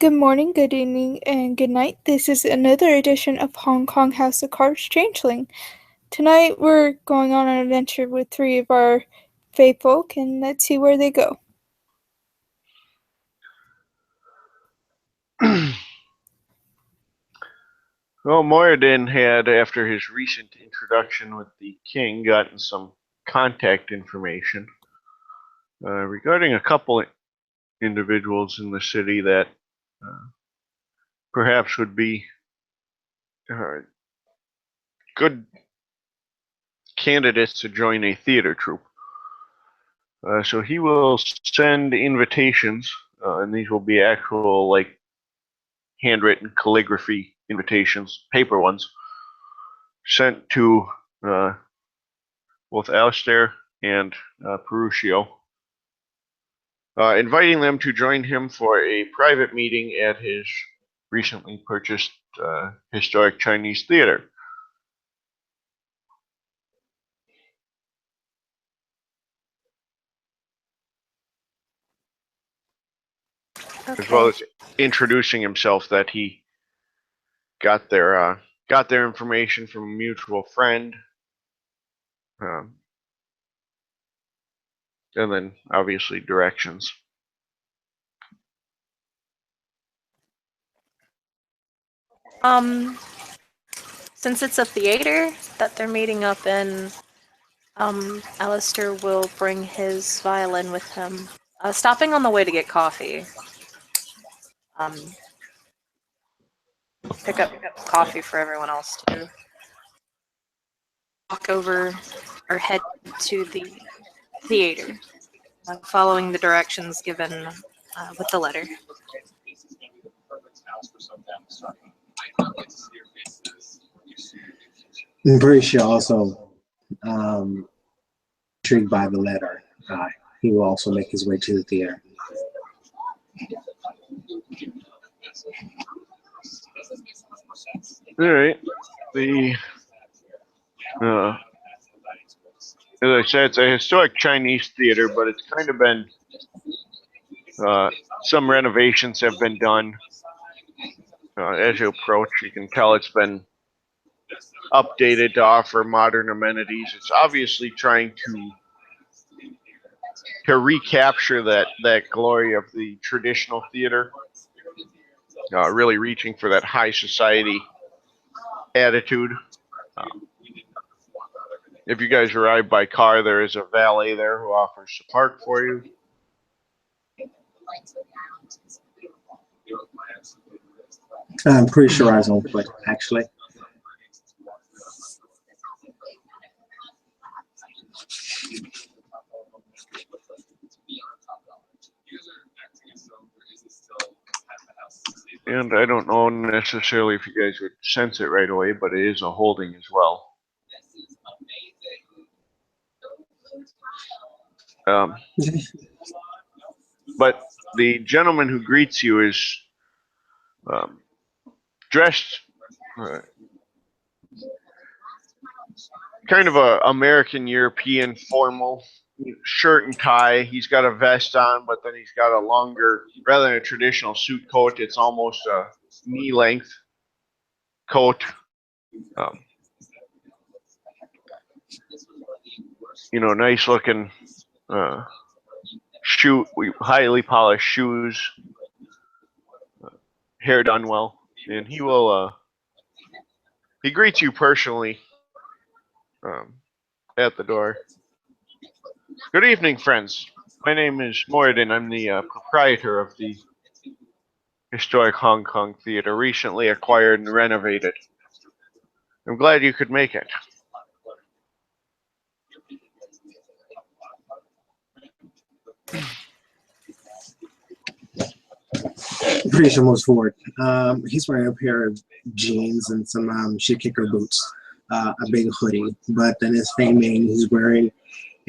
Good morning, good evening, and good night. This is another edition of Hong Kong House of Cards Changeling. Tonight we're going on an adventure with three of our fae folk, and let's see where they go. Well, Moradin had, after his recent introduction with the king, gotten some contact information regarding a couple individuals in the city that perhaps would be good candidates to join a theater troupe. So he will send invitations, and these will be actual, like, handwritten calligraphy invitations, paper ones, sent to both Alistair and Peruccio, inviting them to join him for a private meeting at his recently purchased historic Chinese theater. Okay. As well as introducing himself that he got their information from a mutual friend, and then obviously directions. Since it's a theater that they're meeting up in, Alistair will bring his violin with him. Stopping on the way to get coffee. Pick up coffee for everyone else too. Walk over or head to the theater, following the directions given with the letter. I'm pretty sure also intrigued by the letter. He will also make his way to the theater. All right. As I said, it's a historic Chinese theater, but it's kind of been some renovations have been done. As you approach, you can tell it's been updated to offer modern amenities. It's obviously trying to recapture that glory of the traditional theater, really reaching for that high society attitude. If you guys arrive by car, there is a valet there who offers to park for you. I'm pretty sure I was on foot, actually. And I don't know necessarily if you guys would sense it right away, but it is a holding as well. But the gentleman who greets you is dressed kind of a American European formal shirt and tie. He's got a vest on, but then he's got a longer, rather than a traditional suit coat, it's almost a knee-length coat. Nice looking highly polished shoes, hair done well, and he greets you personally at the door. Good evening, friends. My name is Moradin. I'm the proprietor of the historic Hong Kong Theater, recently acquired and renovated. I'm glad you could make it. Pretty sure moves forward. He's wearing a pair of jeans and some shit kicker boots, a big hoodie. But then his faming, he's wearing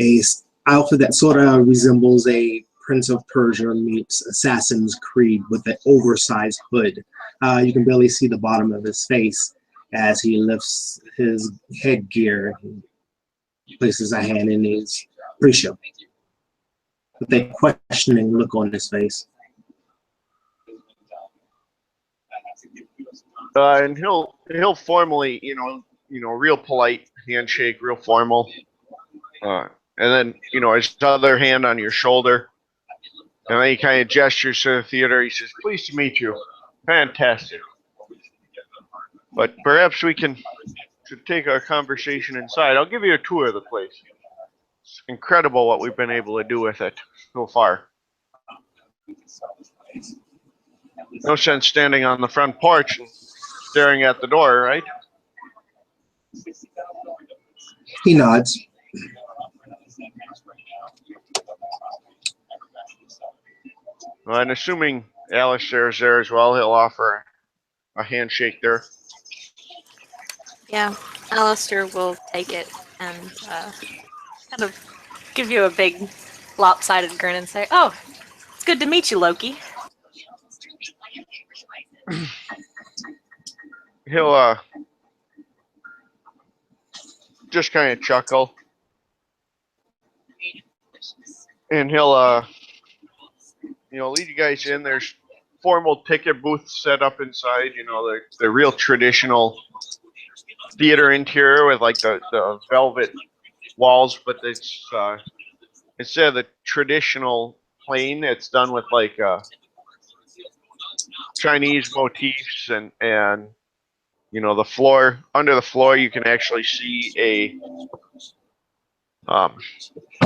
a outfit that sort of resembles a Prince of Persia meets Assassin's Creed with an oversized hood. You can barely see the bottom of his face as he lifts his headgear and places a hand in his pretty, with a questioning look on his face. And he'll formally, real polite handshake, real formal, and then his other hand on your shoulder, and then he kind of gestures to the theater. He says, "Pleased to meet you. Fantastic. But perhaps we should take our conversation inside. I'll give you a tour of the place. It's incredible what we've been able to do with it so far. No sense standing on the front porch and staring at the door, right?" He nods. Well, and assuming Alistair is there as well, he'll offer a handshake there. Yeah, Alistair will take it and kind of give you a big lopsided grin and say, "Oh, it's good to meet you, Loki." He'll just kind of chuckle, and he'll lead you guys in. There's formal ticket booths set up inside. The real traditional theater interior with like the velvet walls, but it's instead of the traditional plain, it's done with like Chinese motifs, and the floor, under the floor you can actually see a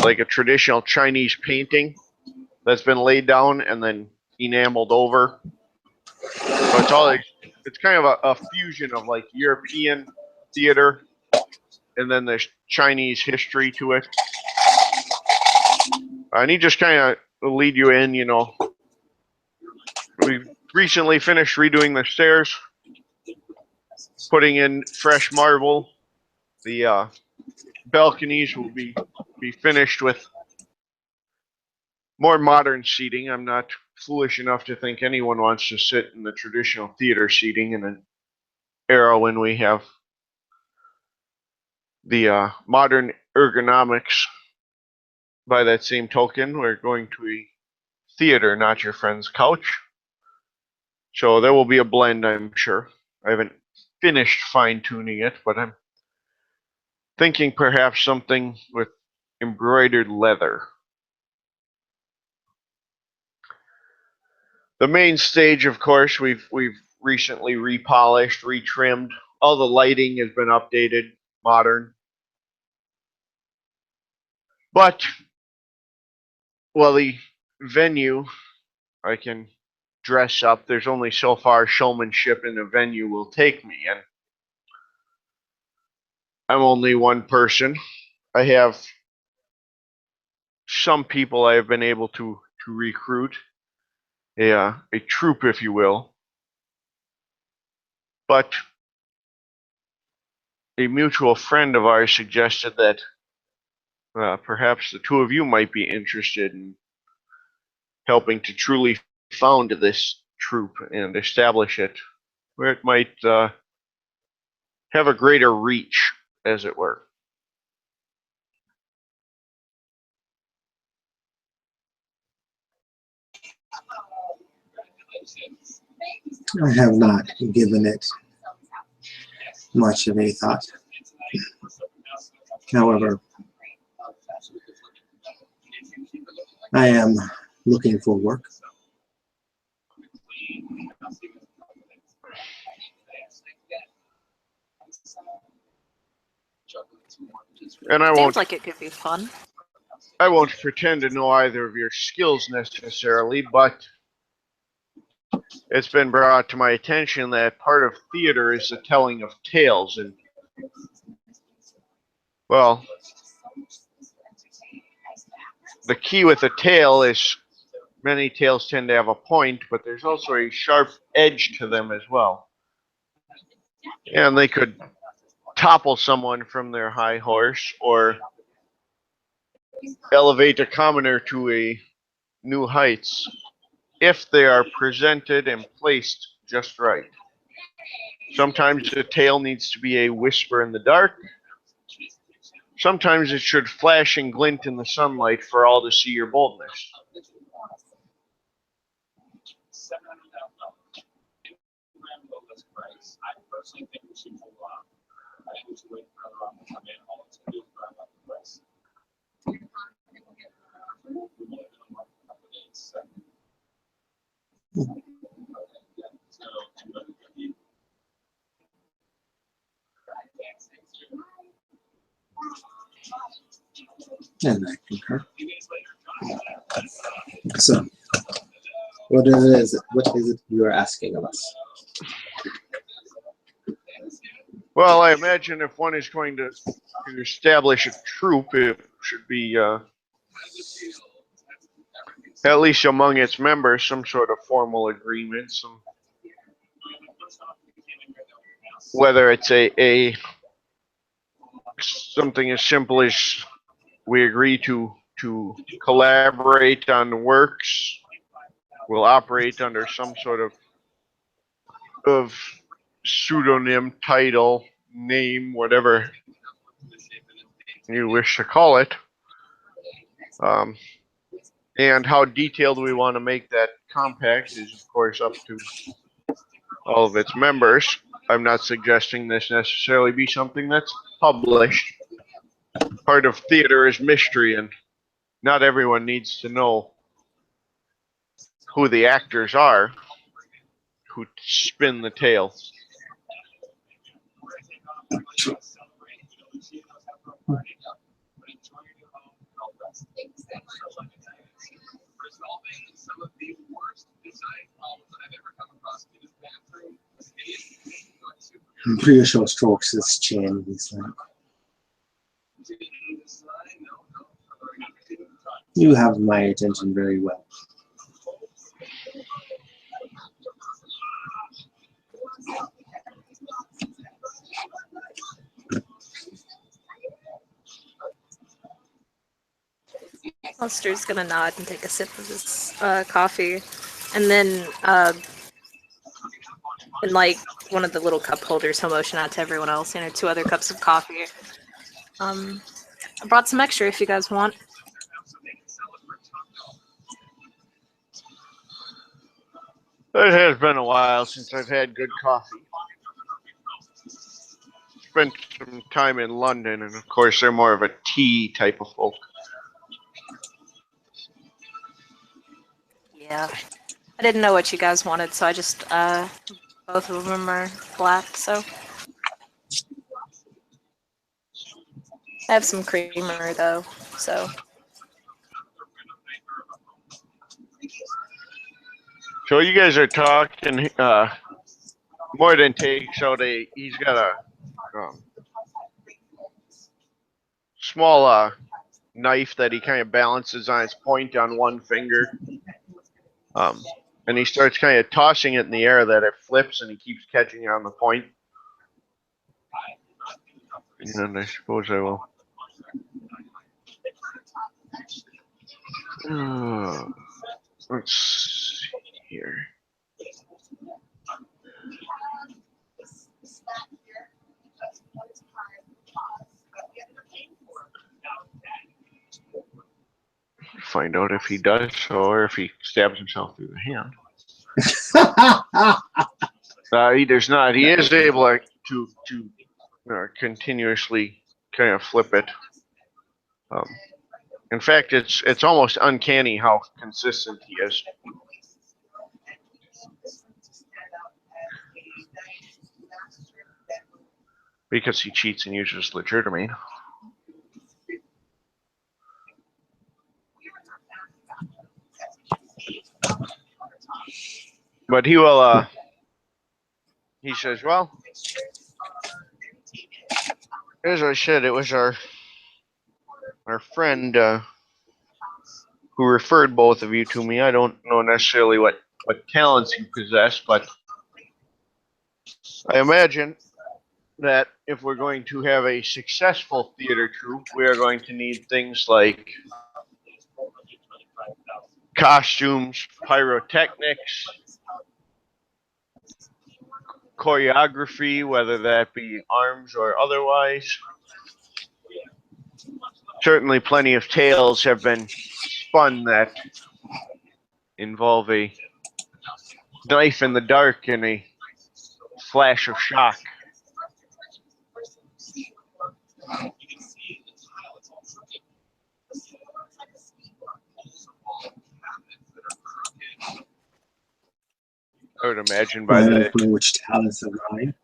like a traditional Chinese painting that's been laid down and then enameled over. So it's kind of a fusion of like European theater and then there's Chinese history to it. And he just kind of lead you in. We recently finished redoing the stairs, putting in fresh marble. The balconies will be finished with more modern seating. I'm not foolish enough to think anyone wants to sit in the traditional theater seating in an era when we have the modern ergonomics. By that same token, we're going to a theater, not your friend's couch. So there will be a blend, I'm sure. I haven't finished fine-tuning it, but I'm thinking perhaps something with embroidered leather. The main stage, of course, we've recently repolished, retrimmed. All the lighting has been updated, modern. But, well, the venue, I can dress up. There's only so far showmanship in a venue will take me, and I'm only one person. I have some people I have been able to recruit, a troupe, if you will. But a mutual friend of ours suggested that perhaps the two of you might be interested in helping to truly found this troupe and establish it where it might have a greater reach, as it were. I have not given it much of a thought. However, I am looking for work. And Seems like it could be fun. I won't pretend to know either of your skills necessarily, but it's been brought to my attention that part of theater is the telling of tales, and well, the key with a tale is many tales tend to have a point, but there's also a sharp edge to them as well. And they could topple someone from their high horse or elevate a commoner to a new heights if they are presented and placed just right. Sometimes a tale needs to be a whisper in the dark. Sometimes it should flash and glint in the sunlight for all to see your boldness. And I concur. So, what is it you are asking of us? Well, I imagine if one is going to establish a troop, it should be at least among its members some sort of formal agreement. Whether it's a something as simple as we agree to collaborate on works, we'll operate under some sort of pseudonym, title, name, whatever you wish to call it. And how detailed we want to make that compact is, of course, up to all of its members. I'm not suggesting this necessarily be something that's published. Part of theater is mystery, and not everyone needs to know who the actors are who spin the tale. Priusho strokes his chin. He's like, you have my attention very well. Alistair's gonna nod and take a sip of his coffee, and then in like one of the little cup holders, he'll motion out to everyone else. 2 other cups of coffee. I brought some extra if you guys want. It has been a while since I've had good coffee. Spent some time in London, and of course they're more of a tea type of folk. Yeah. I didn't know what you guys wanted, so I just, both of them are black, so. I have some creamer, though, so. So you guys are talking, Morden takes out he's got a small knife that he kind of balances on its point on one finger. And he starts kind of tossing it in the air that it flips and he keeps catching it on the point. And I suppose I will. Let's see here. Find out if he does so or if he stabs himself through the hand. He does not. He is able to continuously kind of flip it. In fact, it's almost uncanny how consistent he is. Because he cheats and uses legerdemain. But he will, he says, well, as I said, it was our friend who referred both of you to me. I don't know necessarily what talents you possess, but I imagine that if we're going to have a successful theater troupe, we are going to need things like costumes, pyrotechnics, choreography, whether that be arms or otherwise. Certainly plenty of tales have been spun that involve a knife in the dark and a flash of shock. I would imagine by the which talents of mine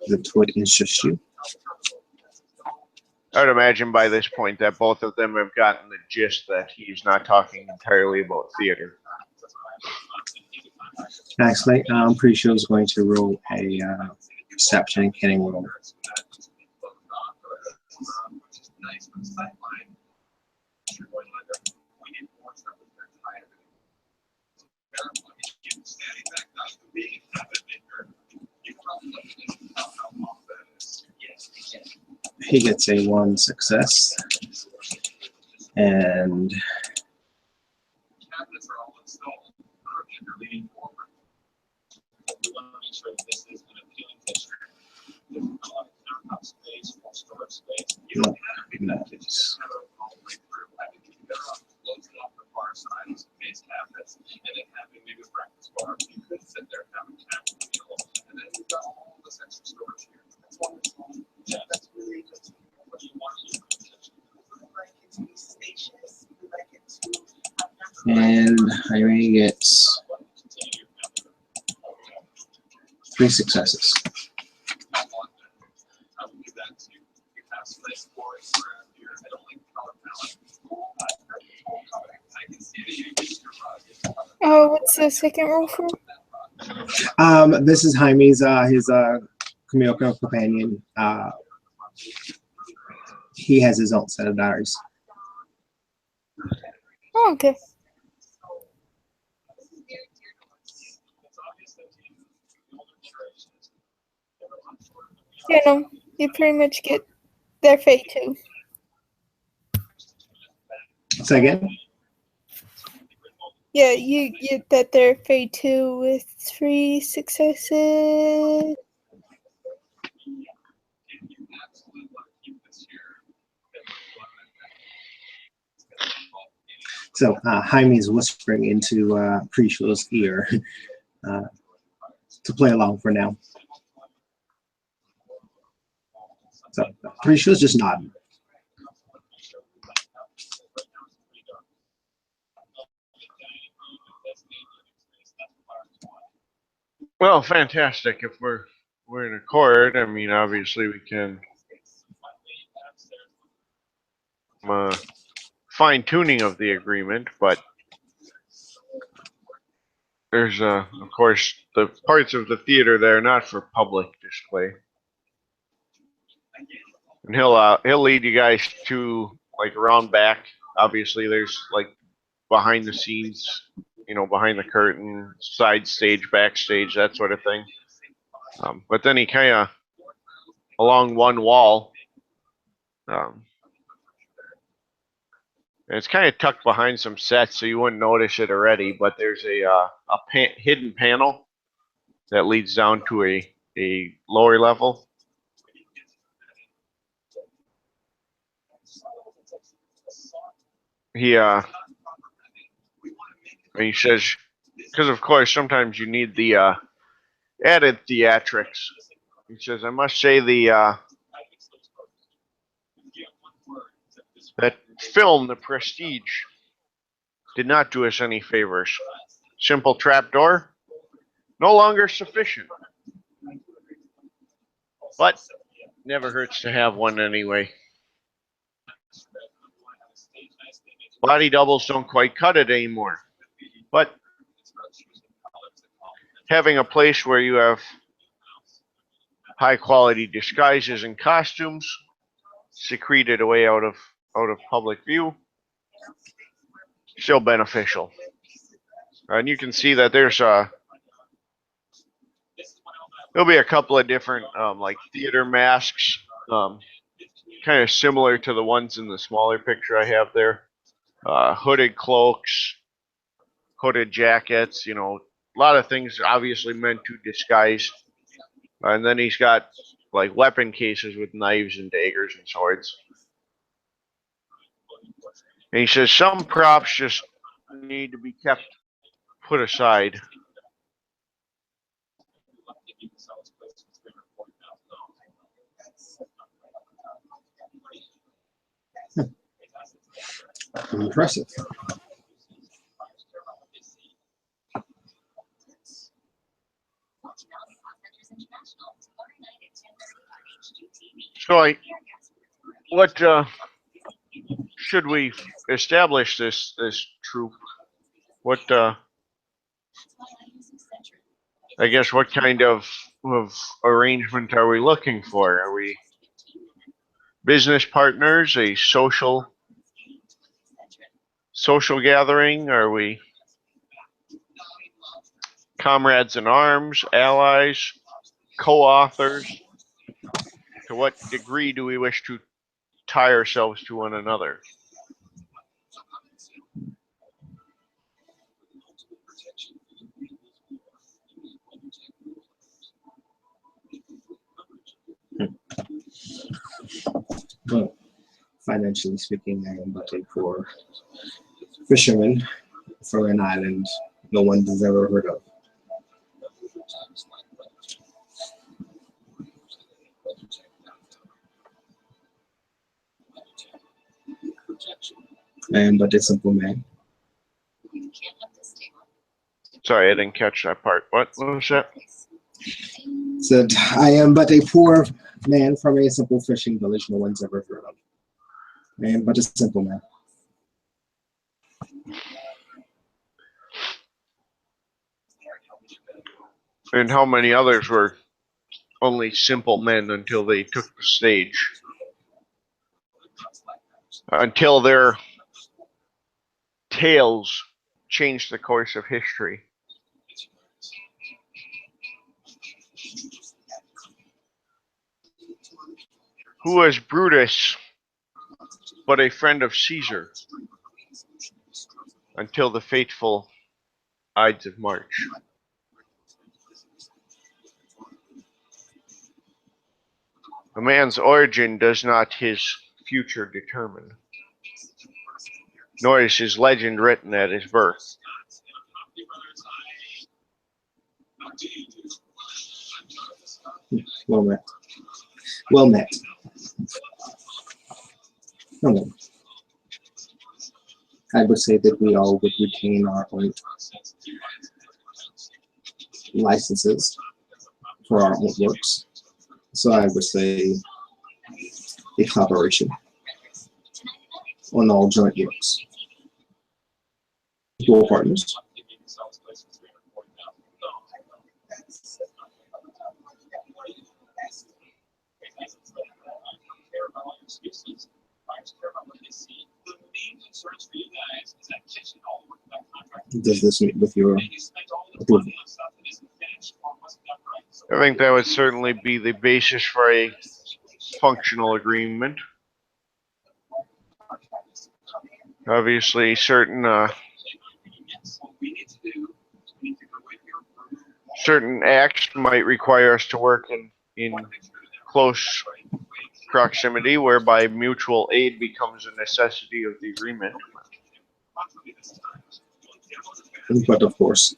that would interest you. I would imagine by this point that both of them have gotten the gist that he's not talking entirely about theater. Actually, I'm pretty sure he's going to roll a perception and canning roll. He gets a 1 success, and no, nice. And Jaime gets 3 successes. Oh, what's the second roll for? This is Jaime's his Kamioka companion. He has his own set of diaries. Oh, okay. You know, you pretty much get their fate too. Say again? Yeah, you get that they're fate too with 3 successes. So Jaime's whispering into Pre-Show's ear to play along for now. So Pre-Show's just nodding. Well, fantastic. If we're in accord, I mean, obviously we can fine tuning of the agreement, but there's of course the parts of the theater that are not for public display, and he'll lead you guys to like around back. Obviously, there's like behind the scenes, you know, behind the curtain, side stage, backstage, that sort of thing. But then he kind of along one wall. And it's kind of tucked behind some sets, so you wouldn't notice it already. But there's a hidden panel that leads down to a lower level. He says, because of course sometimes you need the added theatrics. He says, I must say that film, The Prestige, did not do us any favors. Simple trapdoor, no longer sufficient. But never hurts to have one anyway. Body doubles don't quite cut it anymore. But having a place where you have high quality disguises and costumes secreted away out of public view, still beneficial. And you can see that there'll be a couple of different like theater masks, kind of similar to the ones in the smaller picture I have there. Hooded cloaks, hooded jackets, you know, a lot of things obviously meant to disguise. And then he's got like weapon cases with knives and daggers and swords. And he says some props just need to be put aside. Impressive. So what should we establish this troop? What I guess what kind of arrangement are we looking for? Are we business partners? A social gathering? Are we comrades in arms, allies, co-authors? To what degree do we wish to tie ourselves to one another? Well, financially speaking, I am but a poor fisherman from an island no one has ever heard of. I am but a simple man. Sorry, I didn't catch that part. What was that? Said, I am but a poor man from a simple fishing village no one's ever heard of. I am but a simple man. And how many others were only simple men until they took the stage? Until their tales changed the course of history. Who was Brutus but a friend of Caesar until the fateful Ides of March? A man's origin does not his future determine, nor is his legend written at his birth. Well met. Well met. No, I would say that we all would retain our own licenses for our own works. So I would say a collaboration on all joint works. Dual partners. Does this meet with your approval? I think that would certainly be the basis for a functional agreement. Obviously, certain acts might require us to work in close proximity, whereby mutual aid becomes a necessity of the agreement. But of course.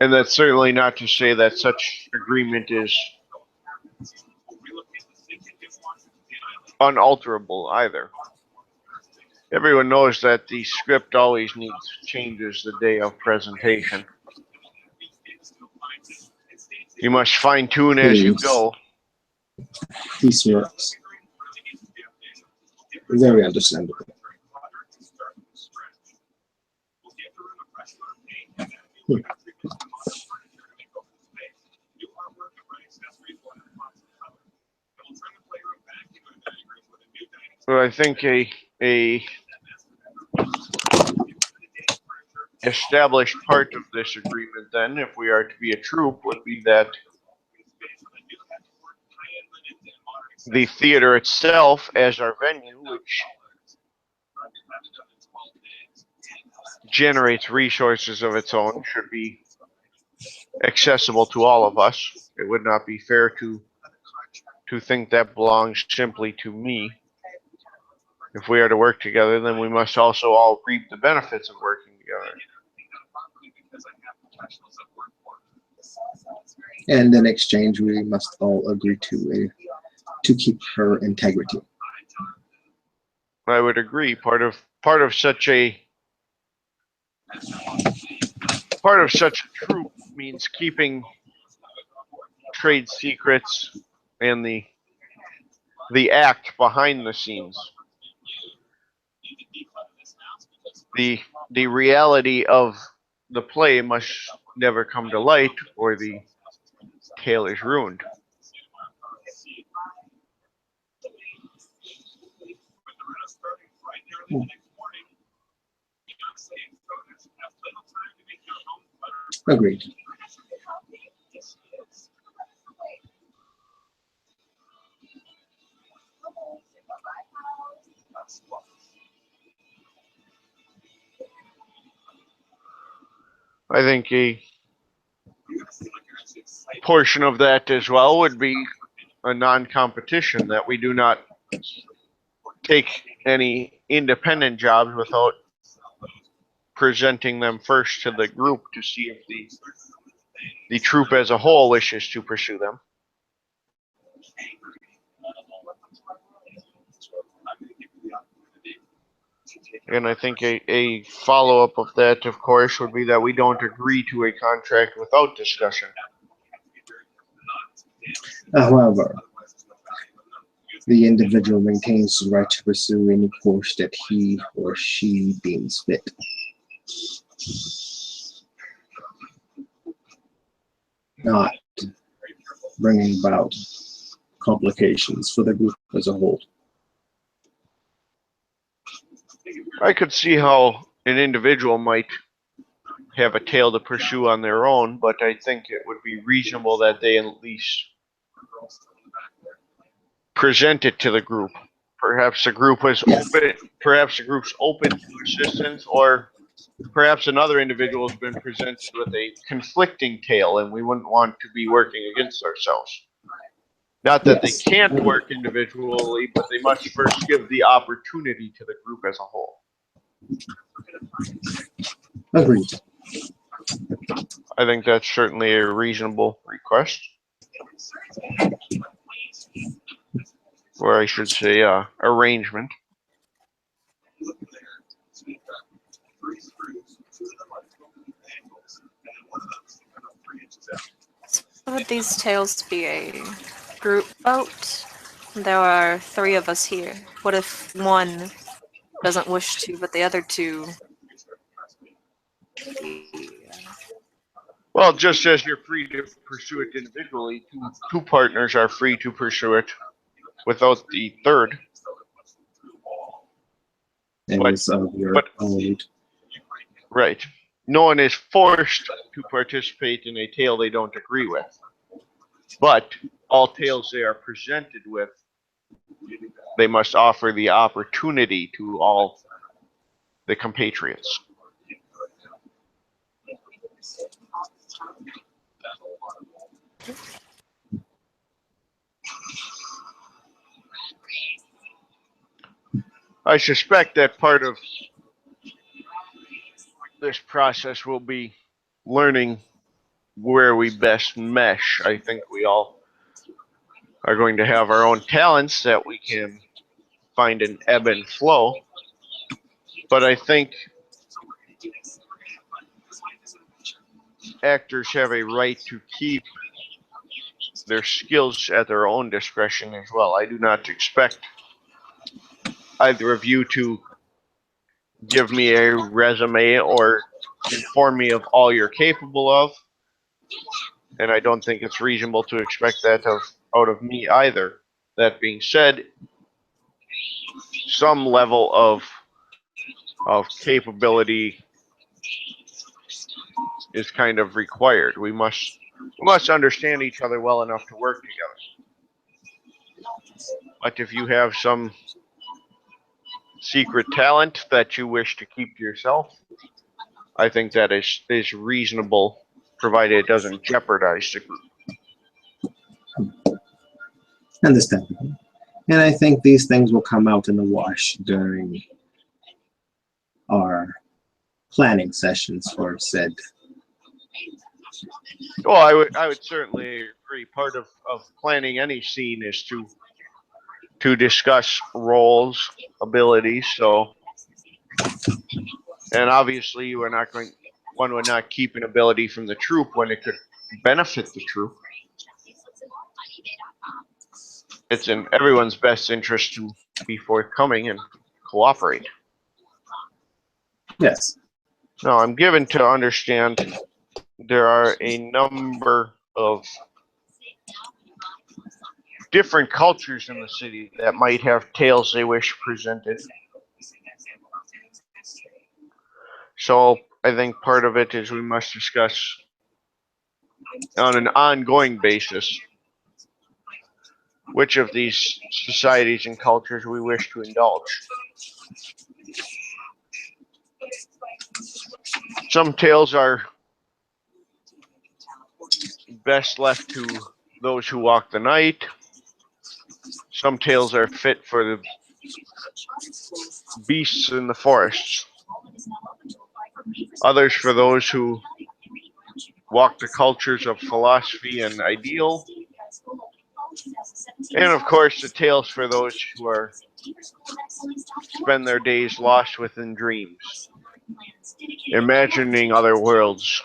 And that's certainly not to say that such agreement is unalterable either. Everyone knows that the script always needs changes the day of presentation. You must fine-tune as you go. He smirks. Very understandable. But I think a established part of this agreement then, if we are to be a troop, would be that the theater itself as our venue, which generates resources of its own, should be accessible to all of us. It would not be fair to think that belongs simply to me. If we are to work together, then we must also all reap the benefits of working together. And in exchange, we must all agree to keep her integrity. I would agree. Part of such a troop means keeping trade secrets and the act behind the scenes. The reality of the play must never come to light, or the tale is ruined. Agreed. I think a portion of that as well would be a non-competition, that we do not take any independent jobs without presenting them first to the group to see if the troop as a whole wishes to pursue them. And I think a follow-up of that, of course, would be that we don't agree to a contract without discussion. However, the individual maintains the right to pursue any course that he or she deems fit. Not bringing about complications for the group as a whole. I could see how an individual might have a tale to pursue on their own, but I think it would be reasonable that they at least present it to the group. Perhaps the group is open. Perhaps the group's open to assistance, or perhaps another individual has been presented with a conflicting tale, and we wouldn't want to be working against ourselves. Not that Yes. they can't work individually, but they must first give the opportunity to the group as a whole. Agreed. I think that's certainly a reasonable request. Or I should say, arrangement. Would these tales be a group vote? There are 3 of us here. What if one doesn't wish to, but the other 2? Well, just as you're free to pursue it individually, two partners are free to pursue it without the third. And But- it's of your but- own. Right. No one is forced to participate in a tale they don't agree with. But all tales they are presented with, they must offer the opportunity to all the compatriots. I suspect that part of this process will be learning where we best mesh. I think we all are going to have our own talents that we can find an ebb and flow. But I think actors have a right to keep their skills at their own discretion as well. I do not expect either of you to give me a resume or inform me of all you're capable of. And I don't think it's reasonable to expect that out of me either. That being said, some level of capability is kind of required. We must understand each other well enough to work together. But if you have some secret talent that you wish to keep to yourself, I think that is reasonable, provided it doesn't jeopardize the group. Understandable. And I think these things will come out in the wash during our planning sessions for said. Well, I would certainly agree. Part of planning any scene is to to discuss roles, abilities. So, and obviously, one would not keep an ability from the troop when it could benefit the troop. It's in everyone's best interest to be forthcoming and cooperate. Yes. Now, I'm given to understand there are a number of different cultures in the city that might have tales they wish presented. So I think part of it is we must discuss on an ongoing basis which of these societies and cultures we wish to indulge. Some tales are best left to those who walk the night. Some tales are fit for the beasts in the forests. Others for those who walk the cultures of philosophy and ideal. And of course, the tales for those who spend their days lost within dreams, imagining other worlds.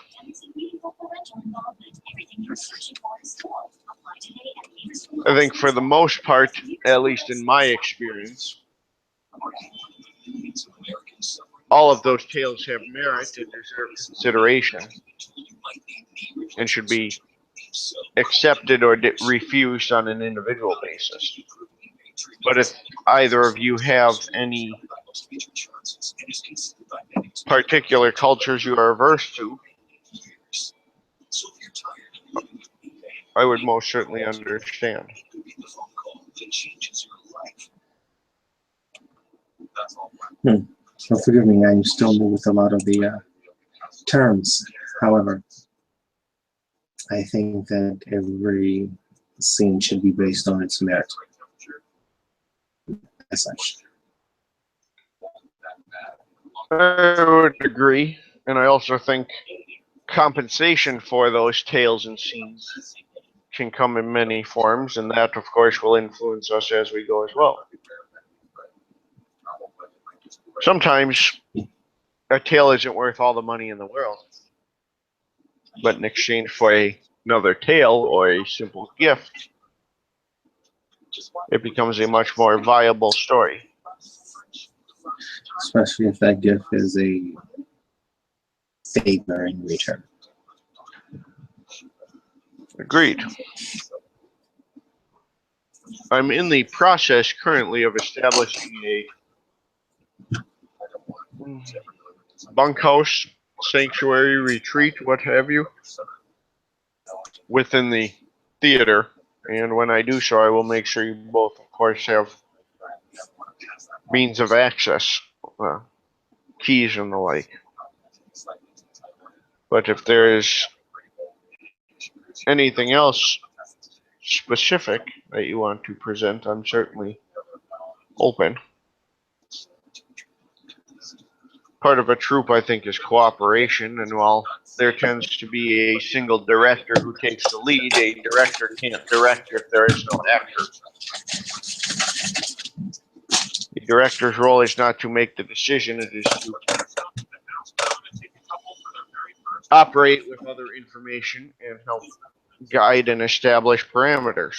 I think for the most part, at least in my experience, all of those tales have merit and deserve consideration and should be accepted or refused on an individual basis. But if either of you have any particular cultures you are averse to, I would most certainly understand. So forgive me, I'm still new with a lot of the terms. However, I think that every scene should be based on its merit. As such. I would agree, and I also think compensation for those tales and scenes can come in many forms, and that, of course, will influence us as we go as well. Sometimes a tale isn't worth all the money in the world, but in exchange for another tale or a simple gift, it becomes a much more viable story. Especially if that gift is a favor in return. Agreed. I'm in the process currently of establishing a bunkhouse, sanctuary, retreat, what have you, within the theater. And when I do so, I will make sure you both, of course, have means of access, keys and the like. But if there is anything else specific that you want to present, I'm certainly open. Part of a troop, I think, is cooperation, and while there tends to be a single director who takes the lead, a director can't direct if there is no actor. The director's role is not to make the decision, it is to operate with other information and help guide and establish parameters.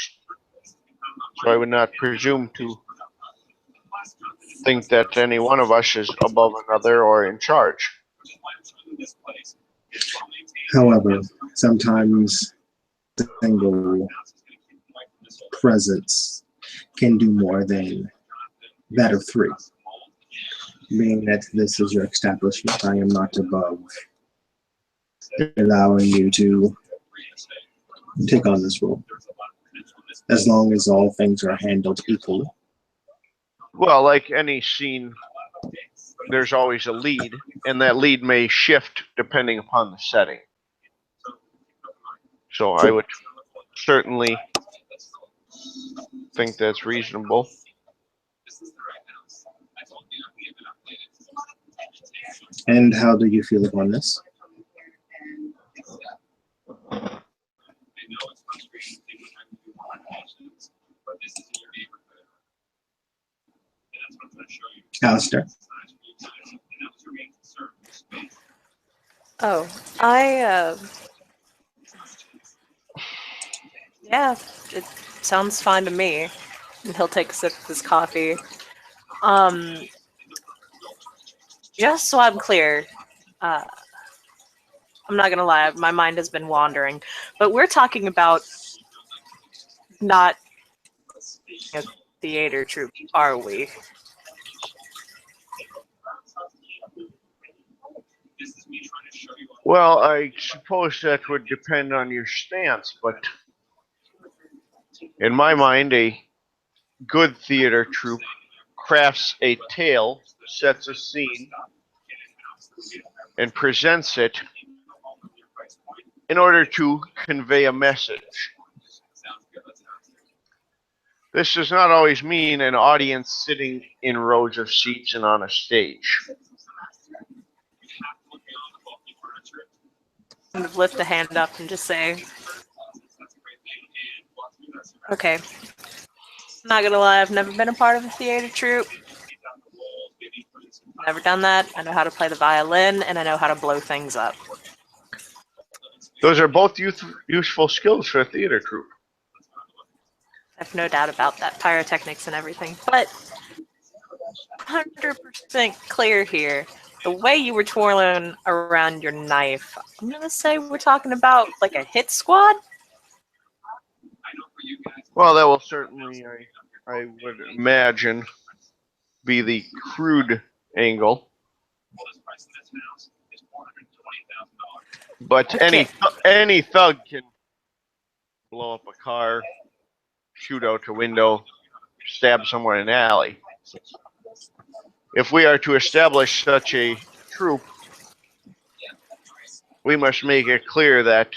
So I would not presume to think that any one of us is above another or in charge. However, sometimes single presence can do more than that of three. Being that this is your establishment, I am not above allowing you to take on this role, as long as all things are handled equally. Well, like any scene, there's always a lead, and that lead may shift depending upon the setting. So I would certainly think that's reasonable. And how do you feel upon this? Alistair. Oh, yeah, it sounds fine to me. And he'll take a sip of his coffee. Just so I'm clear, I'm not gonna lie, my mind has been wandering, but we're talking about not a theater troupe, are we? Well, I suppose that would depend on your stance, but in my mind, a good theater troupe crafts a tale, sets a scene, and presents it in order to convey a message. This does not always mean an audience sitting in rows of seats and on a stage. Kind of lift a hand up and just say, okay, not gonna lie, I've never been a part of a theater troupe. Never done that. I know how to play the violin, and I know how to blow things up. Those are both useful skills for a theater troupe. I have no doubt about that, pyrotechnics and everything. But 100% clear here. The way you were twirling around your knife, I'm gonna say we're talking about like a hit squad. Well, that will certainly, I would imagine, be the crude angle. But Okay. any thug can blow up a car, shoot out a window, stab someone in an alley. If we are to establish such a troupe, we must make it clear that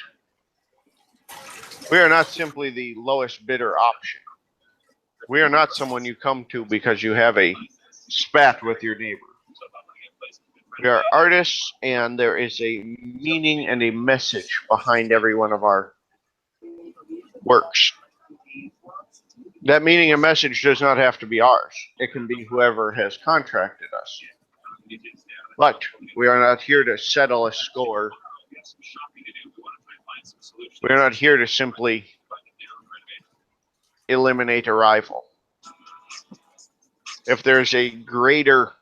we are not simply the lowest bidder option. We are not someone you come to because you have a spat with your neighbor. We are artists, and there is a meaning and a message behind every one of our works. That meaning and message does not have to be ours. It can be whoever has contracted us. But we are not here to settle a score. We are not here to simply eliminate a rival. If there's a greater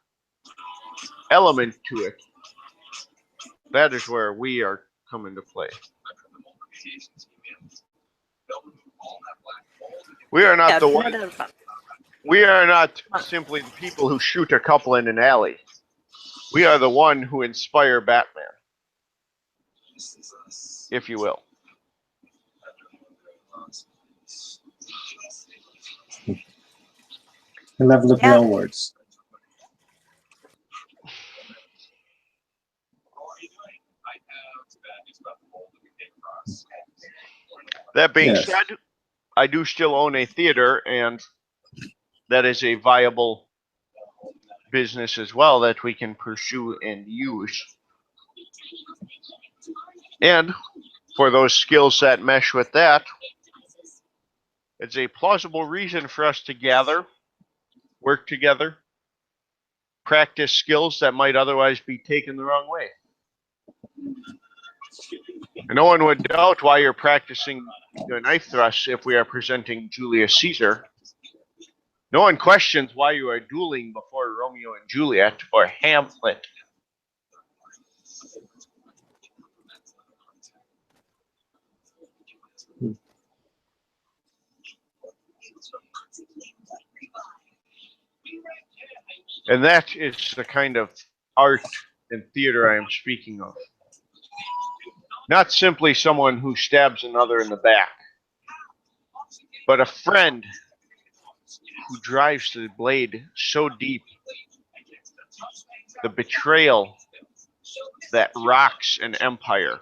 element to it, that is where we are coming to play. We are not the one. We are not simply the people who shoot a couple in an alley. We are the one who inspire Batman, if you will. The level of real words. That being Yes. said, I do still own a theater, and that is a viable business as well that we can pursue and use. And for those skills that mesh with that, it's a plausible reason for us to gather, work together, practice skills that might otherwise be taken the wrong way. And no one would doubt why you're practicing your knife thrusts if we are presenting Julius Caesar. No one questions why you are dueling before Romeo and Juliet or Hamlet. And that is the kind of art and theater I am speaking of. Not simply someone who stabs another in the back, but a friend who drives the blade so deep, the betrayal that rocks an empire.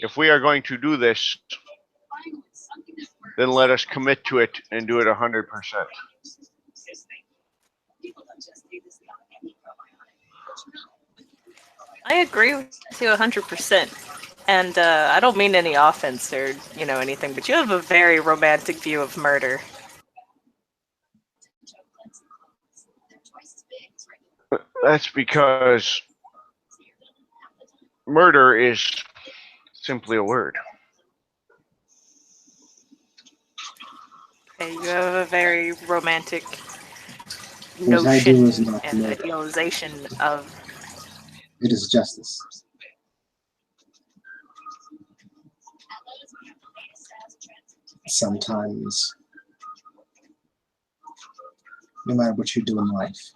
If we are going to do this, then let us commit to it and do it 100%. I agree with you 100%. And I don't mean any offense or, anything, but you have a very romantic view of murder. That's because murder is simply a word. Okay, you have a very romantic What I do is notion not and murder. idealization of. It is justice. Sometimes, no matter what you do in life,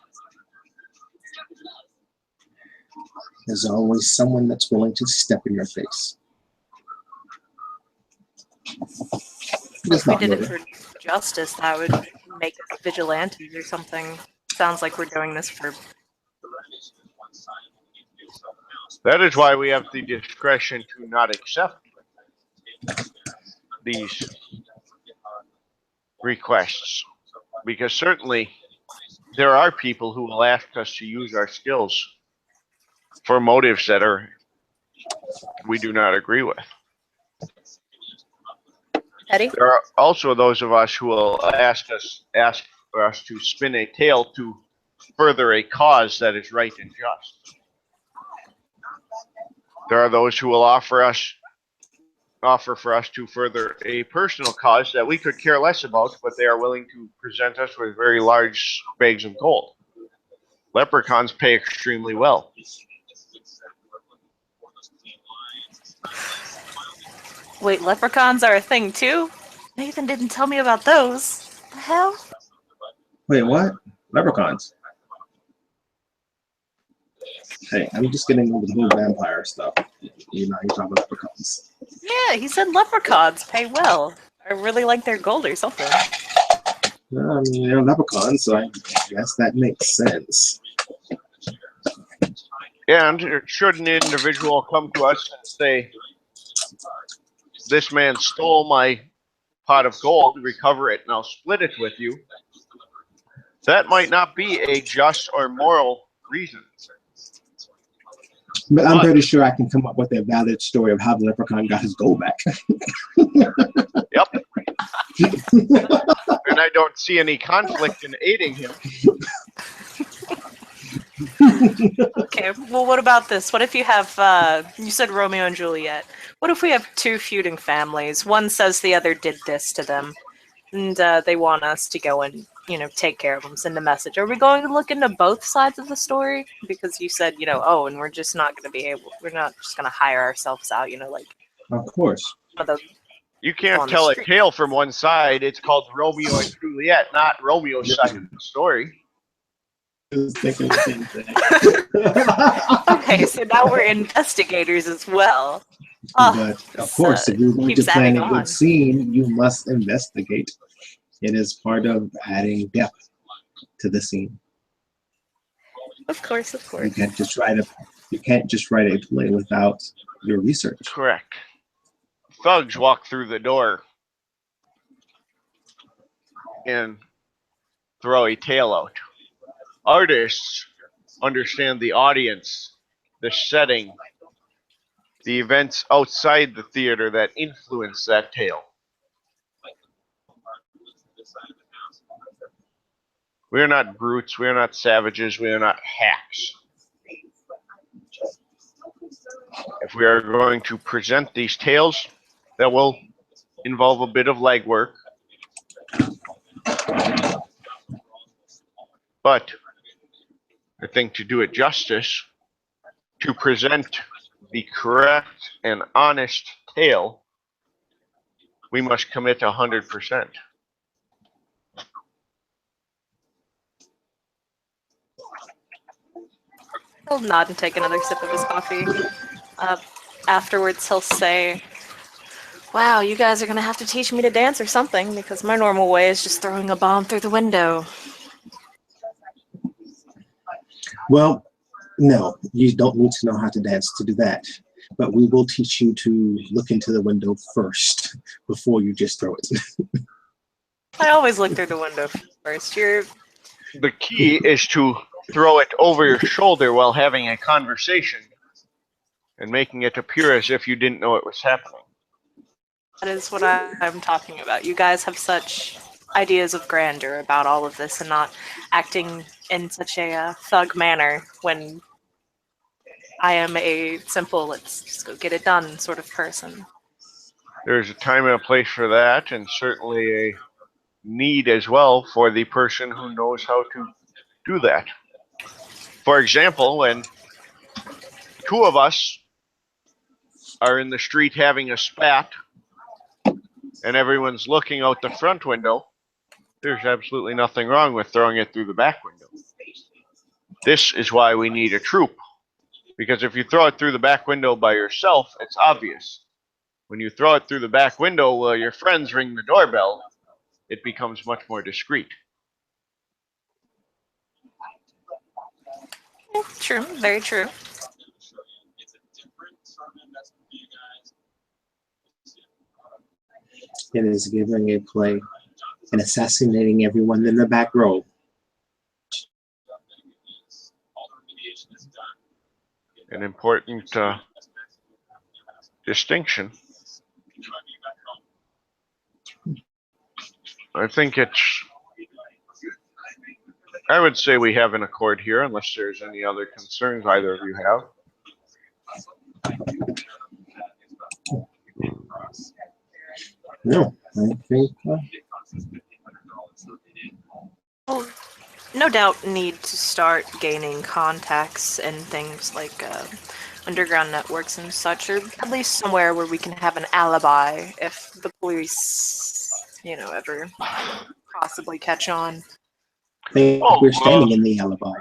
there's always someone that's willing to step in your face. It's If we not did it murder. for justice, that would make us vigilantes or something. Sounds like we're doing this for. That is why we have the discretion to not accept these requests. Because certainly there are people who will ask us to use our skills for motives that we do not agree with. Eddie? There are also those of us who will ask for us to spin a tale to further a cause that is right and just. There are those who will offer for us to further a personal cause that we could care less about, but they are willing to present us with very large bags of gold. Leprechauns pay extremely well. Wait, leprechauns are a thing too? Nathan didn't tell me about those. The hell? Wait, what? Leprechauns. Hey, I'm just getting over the whole vampire stuff. You know, you're talking about leprechauns. Yeah, he said leprechauns pay well. I really like their gold or something. Well, I mean, they're leprechauns, so I guess that makes sense. And should an individual come to us and say, this man stole my pot of gold, recover it, and I'll split it with you, that might not be a just or moral reason. But I'm pretty sure I can come up with a valid story of how the leprechaun got his gold back. Yep. And I don't see any conflict in aiding him. Okay, well, what about this? What if you have, you said Romeo and Juliet. What if we have two feuding families? One says the other did this to them, and they want us to go and, take care of them, send a message. Are we going to look into both sides of the story? Because you said, oh, and we're just not going to we're not just going to hire ourselves out, like. Of course. You can't tell a tale from one side. It's called Romeo and Juliet, not Romeo's side of the story. Thinking the same thing. Okay, so now we're investigators as well. But of course, if you're going to plan a good scene, you must investigate. It is part of adding depth to the scene. Of course, of course. You can't just write a play without your research. Correct. Thugs walk through the door and throw a tale out. Artists understand the audience, the setting, the events outside the theater that influence that tale. We are not brutes, we are not savages, we are not hacks. If we are going to present these tales, that will involve a bit of legwork. But I think to do it justice, to present the correct and honest tale, we must commit 100%. He'll nod and take another sip of his coffee. Afterwards, he'll say, wow, you guys are going to have to teach me to dance or something, because my normal way is just throwing a bomb through the window. Well, no, you don't need to know how to dance to do that. But we will teach you to look into the window first before you just throw it. I always look through the window first. The key is to throw it over your shoulder while having a conversation and making it appear as if you didn't know it was happening. That is what I'm talking about. You guys have such ideas of grandeur about all of this and not acting in such a thug manner when I am a simple, let's just go get it done sort of person. There's a time and a place for that, and certainly a need as well for the person who knows how to do that. For example, when two of us are in the street having a spat and everyone's looking out the front window, there's absolutely nothing wrong with throwing it through the back window. This is why we need a troop, because if you throw it through the back window by yourself, it's obvious. When you throw it through the back window while your friends ring the doorbell, it becomes much more discreet. True, very true. It is giving a play and assassinating everyone in the back row. An important distinction. I think I would say we have an accord here, unless there's any other concerns either of you have. No, I think Well, no doubt need to start gaining contacts and things like underground networks and such, or at least somewhere where we can have an alibi if the police, ever possibly catch on. I think we're standing in the alibi.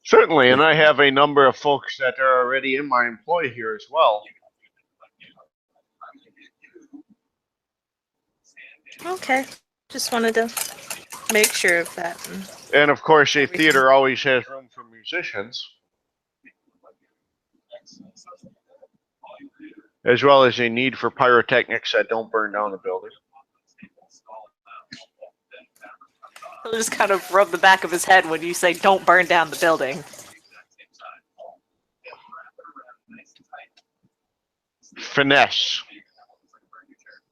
Certainly, and I have a number of folks that are already in my employ here as well. Okay, just wanted to make sure of that. And of course, a theater always has room for musicians, as well as a need for pyrotechnics that don't burn down the building. He'll just kind of rub the back of his head when you say, "Don't burn down the building." Finesse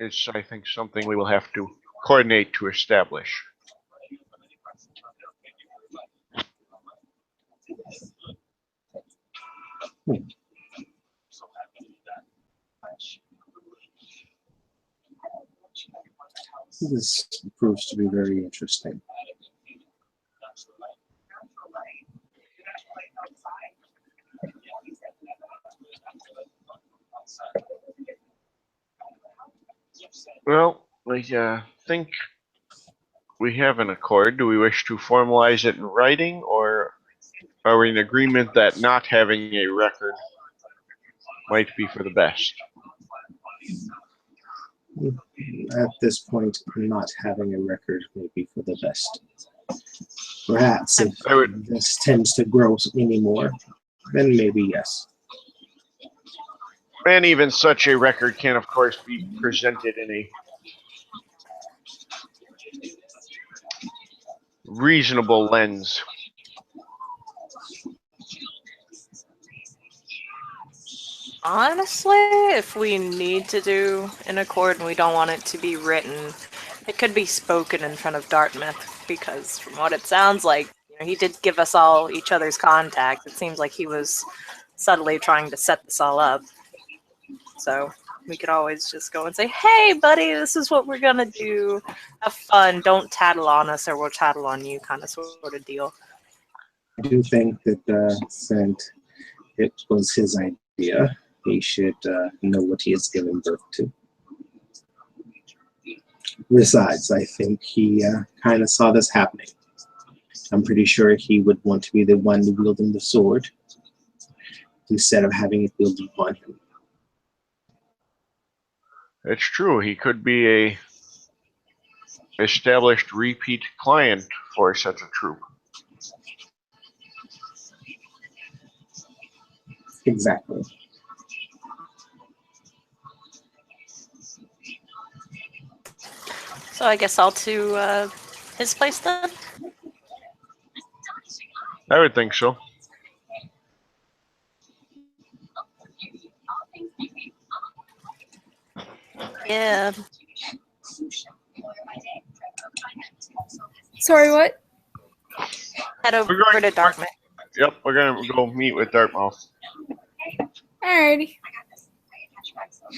is, I think, something we will have to coordinate to establish. This proves to be very interesting. Well, I think we have an accord. Do we wish to formalize it in writing, or are we in agreement that not having a record might be for the best? At this point, not having a record may be for the best. Perhaps if this tends to grow anymore, then maybe yes. And even such a record can, of course, be presented in a reasonable lens. Honestly, if we need to do an accord and we don't want it to be written, it could be spoken in front of Dartmouth, because from what it sounds like, he did give us all each other's contacts. It seems like he was subtly trying to set this all up. So we could always just go and say, "Hey, buddy, this is what we're gonna do. Have fun. Don't tattle on us or we'll tattle on you," kind of sort of deal. I do think that since it was his idea, he should know what he is giving birth to. Besides, I think he kind of saw this happening. I'm pretty sure he would want to be the one wielding the sword instead of having it wielded upon him. It's true. He could be a established repeat client for such a troop. Exactly. So I guess I'll to his place then? I would think so. Yeah. Sorry, what? Head over to Dartmouth. Yep, we're gonna go meet with Dartmouth. Alrighty.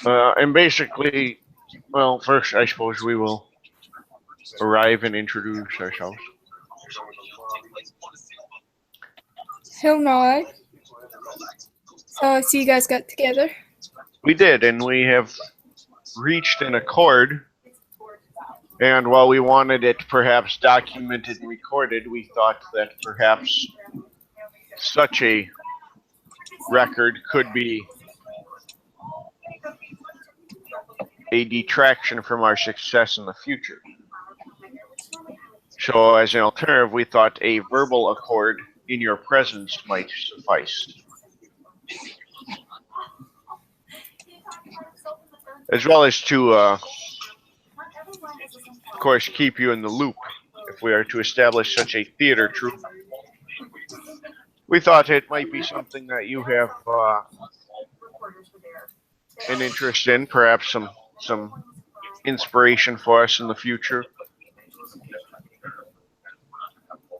And basically, well, first I suppose we will arrive and introduce ourselves. He'll nod. So I see you guys got together. We did, and we have reached an accord. And while we wanted it perhaps documented and recorded, we thought that perhaps such a record could be a detraction from our success in the future. So as an alternative, we thought a verbal accord in your presence might suffice. As well as to, of course, keep you in the loop if we are to establish such a theater troupe. We thought it might be something that you have an interest in, perhaps some inspiration for us in the future.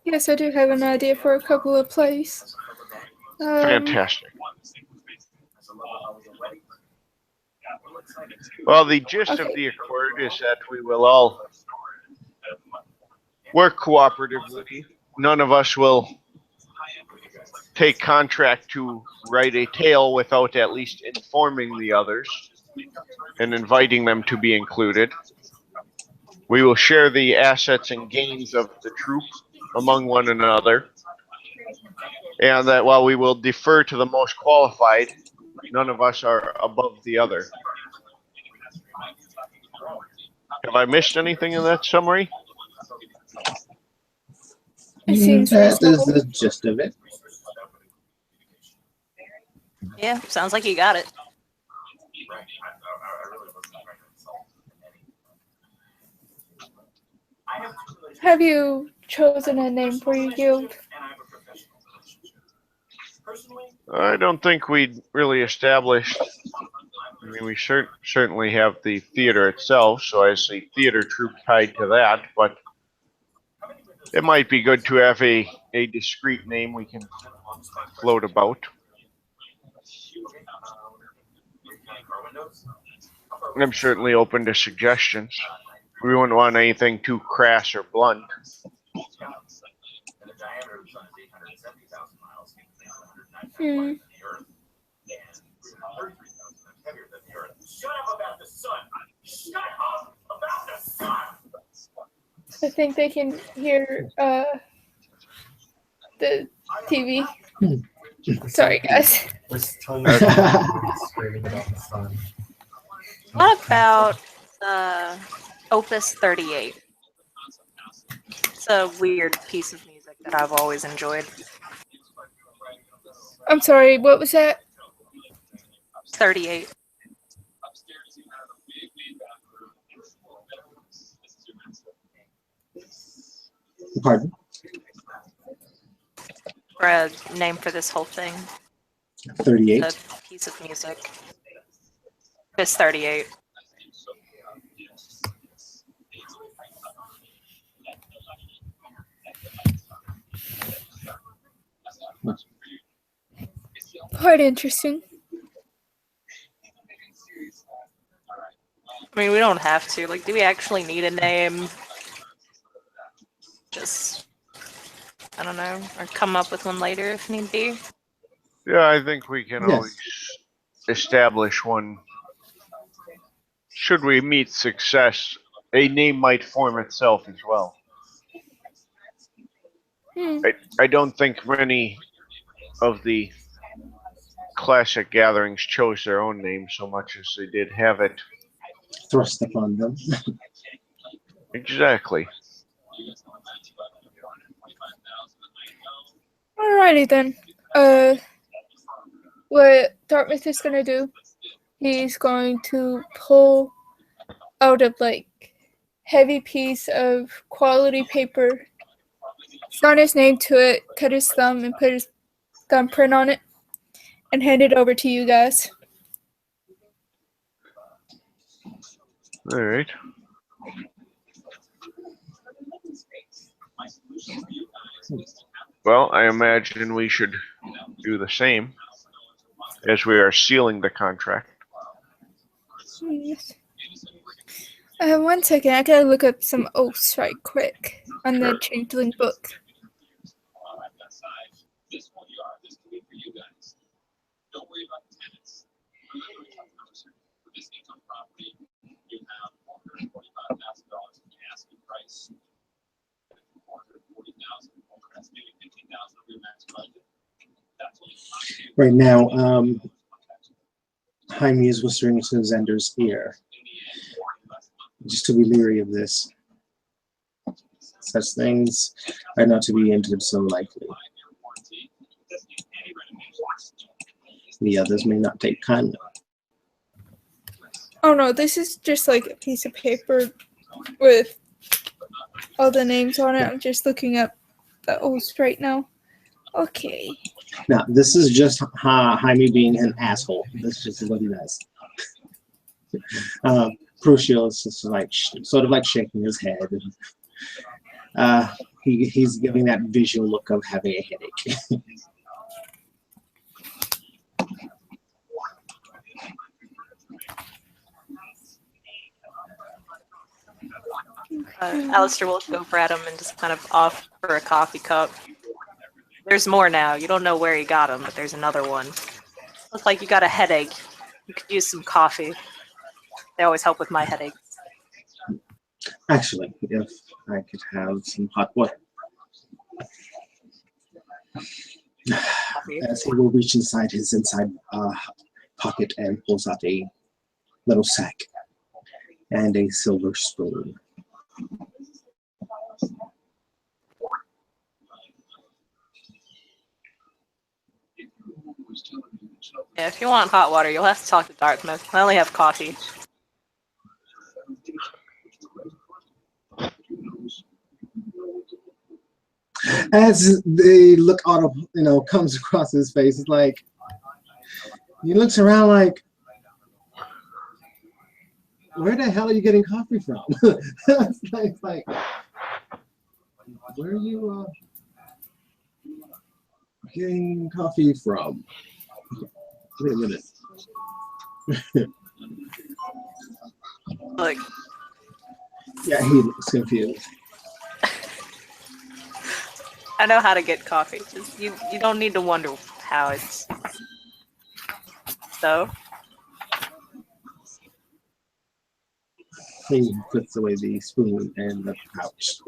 Yes, I do have an idea for a couple of plays. Fantastic. Well, the gist of the accord is that we will all work cooperatively. None of us will take contract to write a tale without at least informing the others and inviting them to be included. We will share the assets and gains of the troupe among one another, and that while we will defer to the most qualified, none of us are above the other. Have I missed anything in that summary? It seems That is reasonable. the gist of it. Yeah, sounds like you got it. Have you chosen a name for your guild? I don't think we'd really established. I mean, we certainly have the theater itself, so as a theater troupe tied to that, but it might be good to have a discrete name we can float about. I'm certainly open to suggestions. We wouldn't want anything too crass or blunt. I think they can hear the TV. Sorry, guys. Screaming about the sun. What about Opus 38? It's a weird piece of music that I've always enjoyed. I'm sorry, what was that? 38. Pardon? For a name for this whole thing. 38. A piece of music. Opus 38. Quite interesting. I mean, we don't have to. Like, do we actually need a name? Just, I don't know, or come up with one later if need be. Yeah, I think we can Yes. always establish one. Should we meet success, a name might form itself as well. I don't think many of the classic gatherings chose their own name so much as they did have it. Thrust upon them. Exactly. Alrighty then. What Dartmouth is gonna do, he's going to pull out a heavy piece of quality paper, sign his name to it, cut his thumb, and put his thumbprint on it, and hand it over to you guys. All right. Well, I imagine we should do the same as we are sealing the contract. Yes. 1 second, I gotta look up some oaths right quick on the Sure. Changeling book. Right now, Jaime is whispering into Xander's ear, just to be leery of this. Such things are not to be entered so lightly. The others may not take kindly. Oh no, this is just like a piece of paper with all the names on it. I'm just looking up the oaths right now. Okay. Now, this is just Jaime being an asshole. This is just what he does. Crucial is just like sort of like shaking his head. And, he's giving that visual look of having a headache. Alistair will go for Adam and just kind of offer a coffee cup. There's more now. You don't know where he got them, but there's another one. Looks like you got a headache. You could use some coffee. They always help with my headache. Actually, if I could have some hot water. Coffee. As he will reach inside his pocket and pulls out a little sack and a silver spoon. Yeah, if you want hot water, you'll have to talk to Dartmouth. I only have coffee. As the look comes across his face, it's like he looks around like, where the hell are you getting coffee from? It's like, where are you getting coffee from? Wait a minute. Look, Yeah, he looks confused. I know how to get coffee. Just, you don't need to wonder how it's. So, He puts away the spoon and the pouch.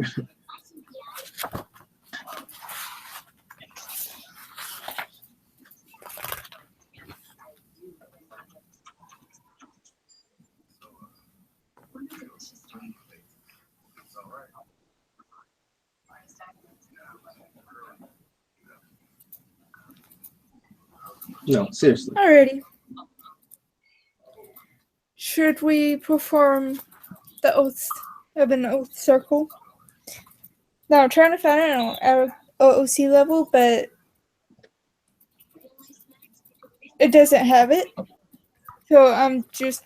No, seriously. Alrighty. Should we perform the oath of an oath circle? Now I'm trying to find it on our OOC level, but it doesn't have it. So I'm just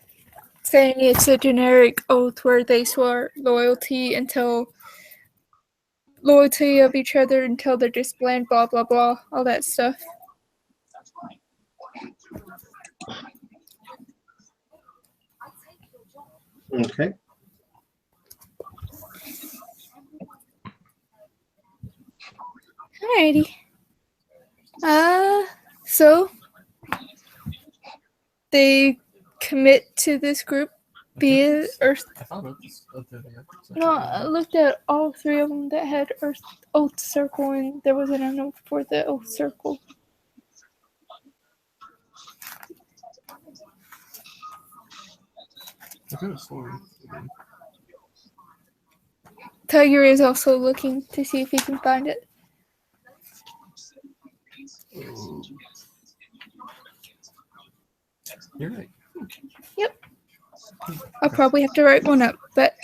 saying it's a generic oath where they swear loyalty of each other until they're disbanded, blah blah blah, all that stuff. Okay. Alrighty. So they commit to this group via Earth. I found it. No, I looked at all three of them that had Earth Oath Circle, and there wasn't a note for the Oath Circle. I could have sworn. Tiger is also looking to see if he can find it. Oh. You're right. Yep. I'll probably have to write one up, but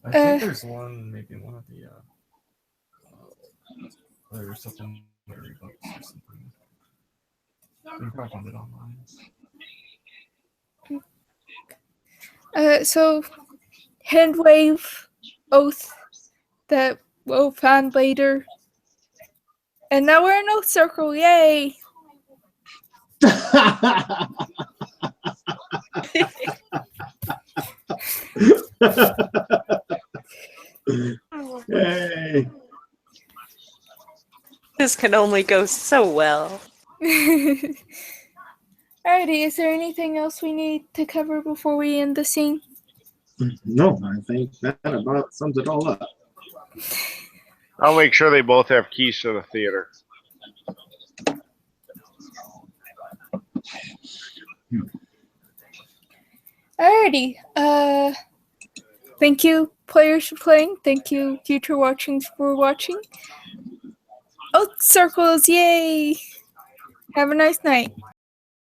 I think there's one, maybe one of the other supplementary books or something. You can probably find it online. so hand wave oath that we'll find later. And now we're in a circle, yay! Yay. This can only go so well. Alrighty, is there anything else we need to cover before we end the scene? No, I think that about sums it all up. I'll make sure they both have keys to the theater. Alrighty, thank you, players, for playing. Thank you, future watchings, for watching. Oh, circles, yay! Have a nice night.